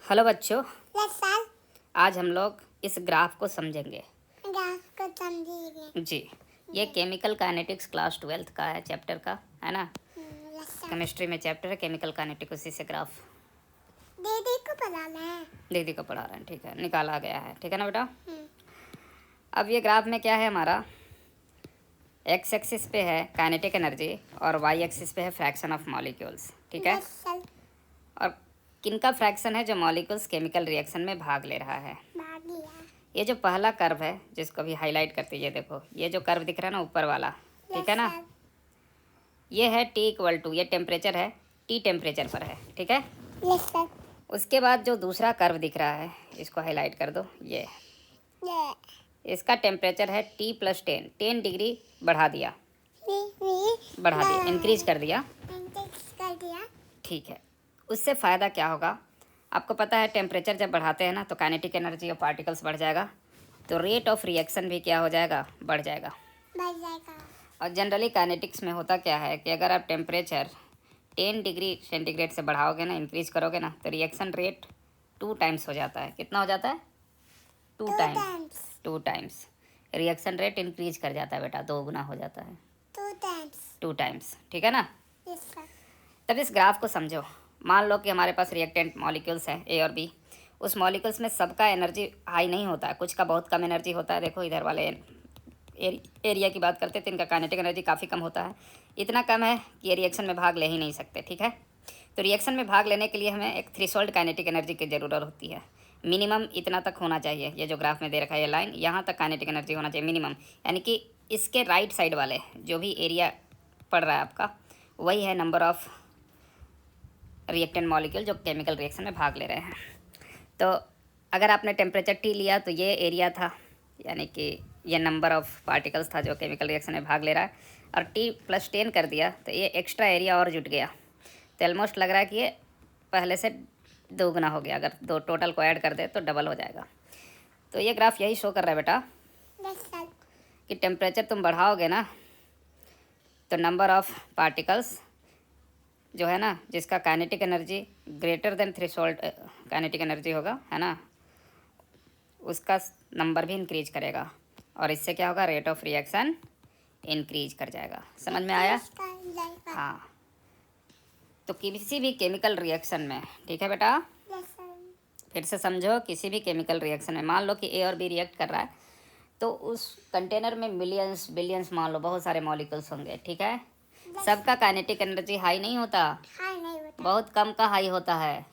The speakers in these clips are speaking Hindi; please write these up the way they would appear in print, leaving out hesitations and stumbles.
हेलो बच्चों, यस सर। आज हम लोग इस ग्राफ को समझेंगे। ग्राफ को समझिए। जी, ये केमिकल काइनेटिक्स क्लास 12th का है, चैप्टर का है ना। Yes sir. केमिस्ट्री में चैप्टर है केमिकल काइनेटिक्स, उसी से ग्राफ दीदी को पढ़ाना है। दीदी को पढ़ा रहे हैं, ठीक है, निकाला गया है, ठीक है ना बेटा। अब ये ग्राफ में क्या है हमारा, एक्स एक्सिस पे है काइनेटिक एनर्जी और वाई एक्सिस पे है फ्रैक्शन ऑफ मॉलिक्यूल्स, ठीक है। Yes sir. और किनका फ्रैक्शन है, जो मॉलिक्यूल्स केमिकल रिएक्शन में भाग ले रहा है। भाग लिया। ये जो पहला कर्व है जिसको भी हाईलाइट करते हैं, ये देखो, ये जो कर्व दिख रहा है ना ऊपर वाला, ठीक है ना, ये है T=, ये टेम्परेचर है, T टेम्परेचर पर है, ठीक है। Yes sir. उसके बाद जो दूसरा कर्व दिख रहा है, इसको हाईलाइट कर दो, ये इसका टेम्परेचर है T+10, 10 डिग्री बढ़ा दिया, इंक्रीज कर दिया, ठीक है। उससे फ़ायदा क्या होगा, आपको पता है टेम्परेचर जब बढ़ाते हैं ना तो काइनेटिक एनर्जी और पार्टिकल्स बढ़ जाएगा, तो रेट ऑफ रिएक्शन भी क्या हो जाएगा, बढ़ जाएगा। और जनरली काइनेटिक्स में होता क्या है कि अगर आप टेम्परेचर 10 डिग्री सेंटीग्रेड से बढ़ाओगे ना, इंक्रीज करोगे ना, तो रिएक्शन रेट 2 टाइम्स हो जाता है। कितना हो जाता है, 2 टाइम्स रिएक्शन रेट इंक्रीज कर जाता है बेटा, 2 गुना हो जाता है, 2 टाइम्स, ठीक है ना। तब इस ग्राफ को समझो। मान लो कि हमारे पास रिएक्टेंट मॉलिक्यूल्स हैं ए और बी। उस मॉलिक्यूल्स में सबका एनर्जी हाई नहीं होता है, कुछ का बहुत कम एनर्जी होता है। देखो इधर वाले एरिया की बात करते हैं तो इनका काइनेटिक एनर्जी काफ़ी कम होता है, इतना कम है कि ये रिएक्शन में भाग ले ही नहीं सकते, ठीक है। तो रिएक्शन में भाग लेने के लिए हमें एक थ्रेशोल्ड काइनेटिक एनर्जी की ज़रूरत होती है। मिनिमम इतना तक होना चाहिए, ये जो ग्राफ में दे रखा है ये लाइन, यहाँ तक काइनेटिक एनर्जी होना चाहिए मिनिमम, यानी कि इसके राइट साइड वाले जो भी एरिया पड़ रहा है आपका, वही है नंबर ऑफ़ रिएक्टेंट मॉलिक्यूल जो केमिकल रिएक्शन में भाग ले रहे हैं। तो अगर आपने टेम्परेचर T लिया तो ये एरिया था, यानी कि ये नंबर ऑफ़ पार्टिकल्स था जो केमिकल रिएक्शन में भाग ले रहा है, और T+10 कर दिया तो ये एक्स्ट्रा एरिया और जुट गया, तो ऑलमोस्ट लग रहा है कि ये पहले से 2 गुना हो गया। अगर दो टोटल को ऐड कर दे तो डबल हो जाएगा। तो ये ग्राफ यही शो कर रहा है बेटा कि टेम्परेचर तुम बढ़ाओगे ना तो नंबर ऑफ़ पार्टिकल्स जो है ना, जिसका kinetic energy greater than threshold kinetic energy होगा, है ना, उसका नंबर भी इंक्रीज करेगा, और इससे क्या होगा, रेट ऑफ रिएक्शन इंक्रीज कर जाएगा। समझ में आया? हाँ। तो किसी भी केमिकल रिएक्शन में, ठीक है बेटा, फिर से समझो, किसी भी केमिकल रिएक्शन में मान लो कि ए और बी रिएक्ट कर रहा है, तो उस कंटेनर में मिलियंस बिलियंस, मान लो बहुत सारे मॉलिक्यूल्स होंगे, ठीक है। सबका काइनेटिक एनर्जी हाई नहीं होता, बहुत कम का हाई होता है,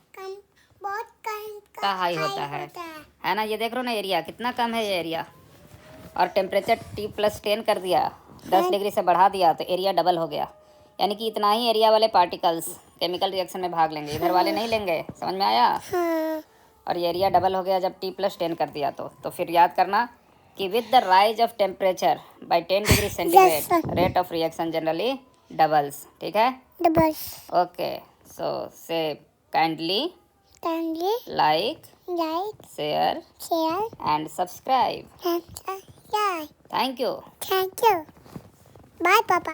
बहुत कम का हाई होता है ना। ये देख रहे हो ना, एरिया कितना कम है ये एरिया, और टेम्परेचर T+10 कर दिया, 10 डिग्री से बढ़ा दिया तो एरिया डबल हो गया, यानी कि इतना ही एरिया वाले पार्टिकल्स केमिकल रिएक्शन में भाग लेंगे, इधर वाले नहीं लेंगे। समझ में आया? और ये एरिया डबल हो गया जब T+10 कर दिया तो फिर याद करना कि with the rise of temperature by 10 degree centigrade rate of reaction generally doubles, ठीक है। ओके, सो से kindly like, share and subscribe. Thank you. Bye, Papa.